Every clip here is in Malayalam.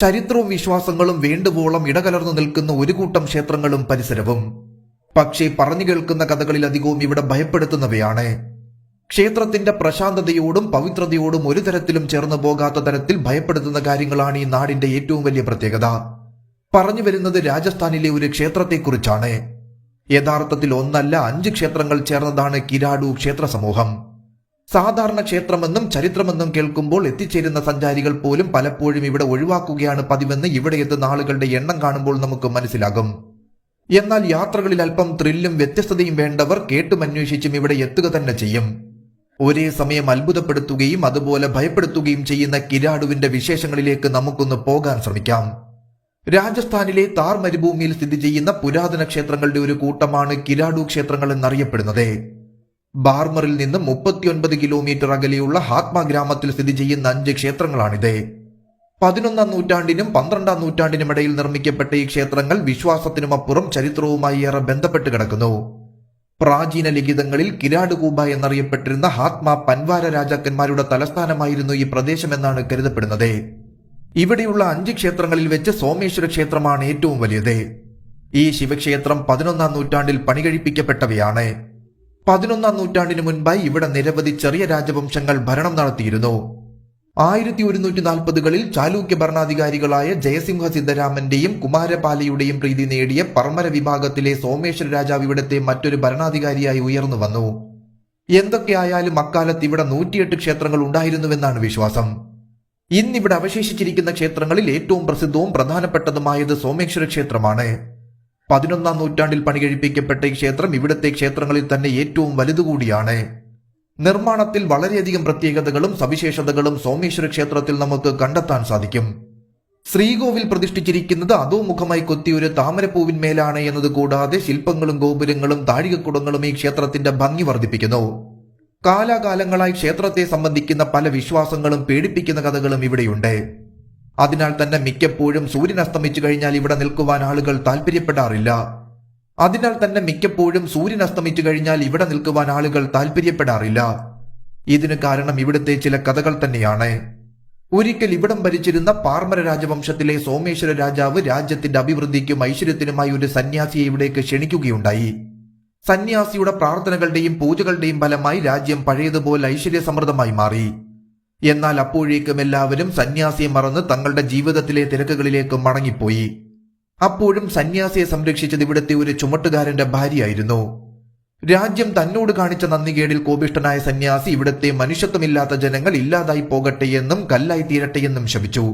ചരിത്രവും വിശ്വാസങ്ങളും വേണ്ടുവോളം ഇടകലർന്നു നിൽക്കുന്ന ഒരു കൂട്ടം ക്ഷേത്രങ്ങളും പരിസരവും. പക്ഷേ പറഞ്ഞു കേൾക്കുന്ന കഥകളിലധികവും ഇവിടെ ഭയപ്പെടുത്തുന്നവയാണ്. ക്ഷേത്രത്തിന്റെ പ്രശാന്തതയോടും പവിത്രതയോടും ഒരു തരത്തിലും ചേർന്നു പോകാത്ത തരത്തിൽ ഭയപ്പെടുത്തുന്ന കാര്യങ്ങളാണ് ഈ നാടിന്റെ ഏറ്റവും വലിയ പ്രത്യേകത. പറഞ്ഞു വരുന്നത് രാജസ്ഥാനിലെ ഒരു ക്ഷേത്രത്തെക്കുറിച്ചാണ്. യഥാർത്ഥത്തിൽ 1 അല്ല 5 ക്ഷേത്രങ്ങൾ ചേർന്നതാണ് കിരാഡു ക്ഷേത്ര സമൂഹം. സാധാരണ ക്ഷേത്രമെന്നും ചരിത്രമെന്നും കേൾക്കുമ്പോൾ എത്തിച്ചേരുന്ന സഞ്ചാരികൾ പോലും പലപ്പോഴും ഇവിടെ ഒഴിവാക്കുകയാണ് പതിവെന്ന് ഇവിടെ എത്തുന്ന ആളുകളുടെ എണ്ണം കാണുമ്പോൾ നമുക്ക് മനസ്സിലാകും. എന്നാൽ യാത്രകളിൽ അല്പം ത്രില്ലും വ്യത്യസ്തതയും വേണ്ടവർ കേട്ടും അന്വേഷിച്ചും ഇവിടെ എത്തുക തന്നെ ചെയ്യും. ഒരേ സമയം അത്ഭുതപ്പെടുത്തുകയും അതുപോലെ ഭയപ്പെടുത്തുകയും ചെയ്യുന്ന കിരാഡുവിന്റെ വിശേഷങ്ങളിലേക്ക് നമുക്കൊന്ന് പോകാൻ ശ്രമിക്കാം. രാജസ്ഥാനിലെ താർ മരുഭൂമിയിൽ സ്ഥിതി ചെയ്യുന്ന പുരാതന ക്ഷേത്രങ്ങളുടെ ഒരു കൂട്ടമാണ് കിരാഡു ക്ഷേത്രങ്ങൾ എന്നറിയപ്പെടുന്നത്. ബാർമറിൽ നിന്ന് 39 കിലോമീറ്റർ അകലെയുള്ള ഹാത്മ ഗ്രാമത്തിൽ സ്ഥിതി ചെയ്യുന്ന 5 ക്ഷേത്രങ്ങളാണിത്. 11ാം നൂറ്റാണ്ടിനും 12ാം നൂറ്റാണ്ടിനും ഇടയിൽ നിർമ്മിക്കപ്പെട്ട ഈ ക്ഷേത്രങ്ങൾ വിശ്വാസത്തിനുമപ്പുറം ചരിത്രവുമായി ഏറെ ബന്ധപ്പെട്ട് കിടക്കുന്നു. പ്രാചീന ലിഖിതങ്ങളിൽ കിരാഡുകൂബ എന്നറിയപ്പെട്ടിരുന്ന ഹാത്മ പൻവാര രാജാക്കന്മാരുടെ തലസ്ഥാനമായിരുന്നു ഈ പ്രദേശമെന്നാണ് കരുതപ്പെടുന്നത്. ഇവിടെയുള്ള 5 ക്ഷേത്രങ്ങളിൽ വെച്ച് സോമേശ്വര ക്ഷേത്രമാണ് ഏറ്റവും വലിയത്. ഈ ശിവക്ഷേത്രം 11ാം നൂറ്റാണ്ടിൽ പണികഴിപ്പിക്കപ്പെട്ടവയാണ്. 11ാം നൂറ്റാണ്ടിന് മുൻപായി ഇവിടെ നിരവധി ചെറിയ രാജവംശങ്ങൾ ഭരണം നടത്തിയിരുന്നു. 1140കളിൽ ചാലൂക്യ ഭരണാധികാരികളായ ജയസിംഹ സിദ്ധരാമന്റെയും കുമാരപാലയുടെയും പ്രീതി നേടിയ പർമര വിഭാഗത്തിലെ സോമേശ്വര രാജാവ് ഇവിടത്തെ മറ്റൊരു ഭരണാധികാരിയായി ഉയർന്നു വന്നു. എന്തൊക്കെയായാലും അക്കാലത്ത് ഇവിടെ 108 ക്ഷേത്രങ്ങൾ ഉണ്ടായിരുന്നുവെന്നാണ് വിശ്വാസം. ഇന്നിവിടെ അവശേഷിച്ചിരിക്കുന്ന ക്ഷേത്രങ്ങളിൽ ഏറ്റവും പ്രസിദ്ധവും പ്രധാനപ്പെട്ടതുമായത് സോമേശ്വര ക്ഷേത്രമാണ്. 11ാം നൂറ്റാണ്ടിൽ പണികഴിപ്പിക്കപ്പെട്ട ഈ ക്ഷേത്രം ഇവിടത്തെ ക്ഷേത്രങ്ങളിൽ തന്നെ ഏറ്റവും വലുതുകൂടിയാണ്. നിർമ്മാണത്തിൽ വളരെയധികം പ്രത്യേകതകളും സവിശേഷതകളും സോമേശ്വര ക്ഷേത്രത്തിൽ നമുക്ക് കണ്ടെത്താൻ സാധിക്കും. ശ്രീകോവിൽ പ്രതിഷ്ഠിച്ചിരിക്കുന്നത് അധോമുഖമായി കൊത്തിയ ഒരു താമരപ്പൂവിന്മേലാണ് എന്നത് കൂടാതെ ശില്പങ്ങളും ഗോപുരങ്ങളും താഴികക്കുടങ്ങളും ഈ ക്ഷേത്രത്തിന്റെ ഭംഗി വർദ്ധിപ്പിക്കുന്നു. കാലാകാലങ്ങളായി ക്ഷേത്രത്തെ സംബന്ധിക്കുന്ന പല വിശ്വാസങ്ങളും പേടിപ്പിക്കുന്ന കഥകളും ഇവിടെയുണ്ട്. അതിനാൽ തന്നെ മിക്കപ്പോഴും സൂര്യൻ അസ്തമിച്ചു കഴിഞ്ഞാൽ ഇവിടെ നിൽക്കുവാൻ ആളുകൾ താല്പര്യപ്പെടാറില്ല. ഇതിന് കാരണം ഇവിടുത്തെ ചില കഥകൾ തന്നെയാണ്. ഒരിക്കൽ ഇവിടം ഭരിച്ചിരുന്ന പാർമര രാജവംശത്തിലെ സോമേശ്വര രാജാവ് രാജ്യത്തിന്റെ അഭിവൃദ്ധിക്കും ഐശ്വര്യത്തിനുമായി ഒരു സന്യാസിയെ ഇവിടേക്ക് ക്ഷണിക്കുകയുണ്ടായി. സന്യാസിയുടെ പ്രാർത്ഥനകളുടെയും പൂജകളുടെയും ഫലമായി രാജ്യം പഴയതുപോലെ ഐശ്വര്യസമൃദ്ധമായി മാറി. എന്നാൽ അപ്പോഴേക്കും എല്ലാവരും സന്യാസിയെ മറന്ന് തങ്ങളുടെ ജീവിതത്തിലെ തിരക്കുകളിലേക്ക് മടങ്ങിപ്പോയി. അപ്പോഴും സന്യാസിയെ സംരക്ഷിച്ചത് ഇവിടുത്തെ ഒരു ചുമട്ടുകാരന്റെ ഭാര്യയായിരുന്നു. രാജ്യം തന്നോട് കാണിച്ച നന്ദികേടിൽ കോപിഷ്ഠനായ സന്യാസി ഇവിടുത്തെ മനുഷ്യത്വമില്ലാത്ത ജനങ്ങൾ ഇല്ലാതായി പോകട്ടെ എന്നും കല്ലായി തീരട്ടെ എന്നും ശപിച്ചു.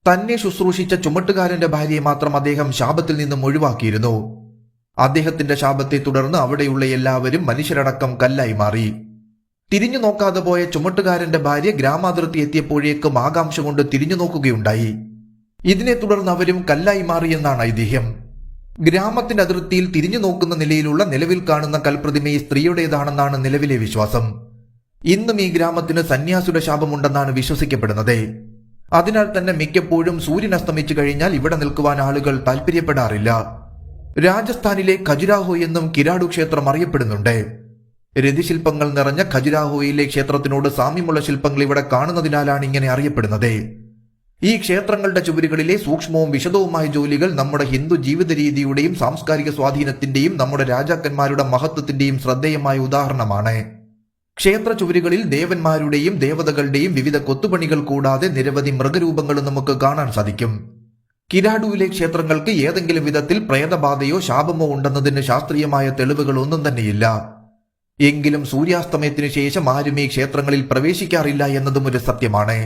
തന്നെ ശുശ്രൂഷിച്ച ചുമട്ടുകാരന്റെ ഭാര്യയെ മാത്രം അദ്ദേഹം ശാപത്തിൽ നിന്നും ഒഴിവാക്കിയിരുന്നു. അദ്ദേഹത്തിന്റെ ശാപത്തെ തുടർന്ന് അവിടെയുള്ള എല്ലാവരും മനുഷ്യരടക്കം കല്ലായി മാറി. തിരിഞ്ഞു നോക്കാതെ പോയ ചുമട്ടുകാരന്റെ ഭാര്യ ഗ്രാമാതിർത്തി എത്തിയപ്പോഴേക്കും ആകാംക്ഷ കൊണ്ട് തിരിഞ്ഞു നോക്കുകയുണ്ടായി. ഇതിനെ തുടർന്ന് അവരും കല്ലായി മാറിയെന്നാണ് ഐതിഹ്യം. ഗ്രാമത്തിന്റെ അതിർത്തിയിൽ തിരിഞ്ഞു നോക്കുന്ന നിലയിലുള്ള നിലവിൽ കാണുന്ന കൽപ്രതിമ ഈ സ്ത്രീയുടേതാണെന്നാണ് നിലവിലെ വിശ്വാസം. ഇന്നും ഈ ഗ്രാമത്തിന് സന്യാസിയുടെ ശാപമുണ്ടെന്നാണ് വിശ്വസിക്കപ്പെടുന്നത്. അതിനാൽ തന്നെ മിക്കപ്പോഴും സൂര്യൻ അസ്തമിച്ചു കഴിഞ്ഞാൽ ഇവിടെ നിൽക്കുവാൻ ആളുകൾ താല്പര്യപ്പെടാറില്ല. രാജസ്ഥാനിലെ ഖജുരാഹോ എന്നും കിരാഡു ക്ഷേത്രം അറിയപ്പെടുന്നുണ്ട്. രതിശില്പങ്ങൾ നിറഞ്ഞ ഖജുരാഹോയിലെ ക്ഷേത്രത്തിനോട് സാമ്യമുള്ള ശില്പങ്ങൾ ഇവിടെ കാണുന്നതിനാലാണ് ഇങ്ങനെ അറിയപ്പെടുന്നത്. ഈ ക്ഷേത്രങ്ങളുടെ ചുവരുകളിലെ സൂക്ഷ്മവും വിശദവുമായ ജോലികൾ നമ്മുടെ ഹിന്ദു ജീവിത രീതിയുടെയും സാംസ്കാരിക സ്വാധീനത്തിന്റെയും നമ്മുടെ രാജാക്കന്മാരുടെ മഹത്വത്തിന്റെയും ശ്രദ്ധേയമായ ഉദാഹരണമാണ്. ക്ഷേത്ര ചുവരുകളിൽ ദേവന്മാരുടെയും ദേവതകളുടെയും വിവിധ കൊത്തുപണികൾ കൂടാതെ നിരവധി മൃഗരൂപങ്ങളും നമുക്ക് കാണാൻ സാധിക്കും. കിരാഡുവിലെ ക്ഷേത്രങ്ങൾക്ക് ഏതെങ്കിലും വിധത്തിൽ പ്രേതബാധയോ ശാപമോ ഉണ്ടെന്നതിന് ശാസ്ത്രീയമായ തെളിവുകൾ ഒന്നും തന്നെയില്ല. എങ്കിലും സൂര്യാസ്തമയത്തിനു ശേഷം ആരും ഈ ക്ഷേത്രങ്ങളിൽ പ്രവേശിക്കാറില്ല എന്നതും ഒരു സത്യമാണ്.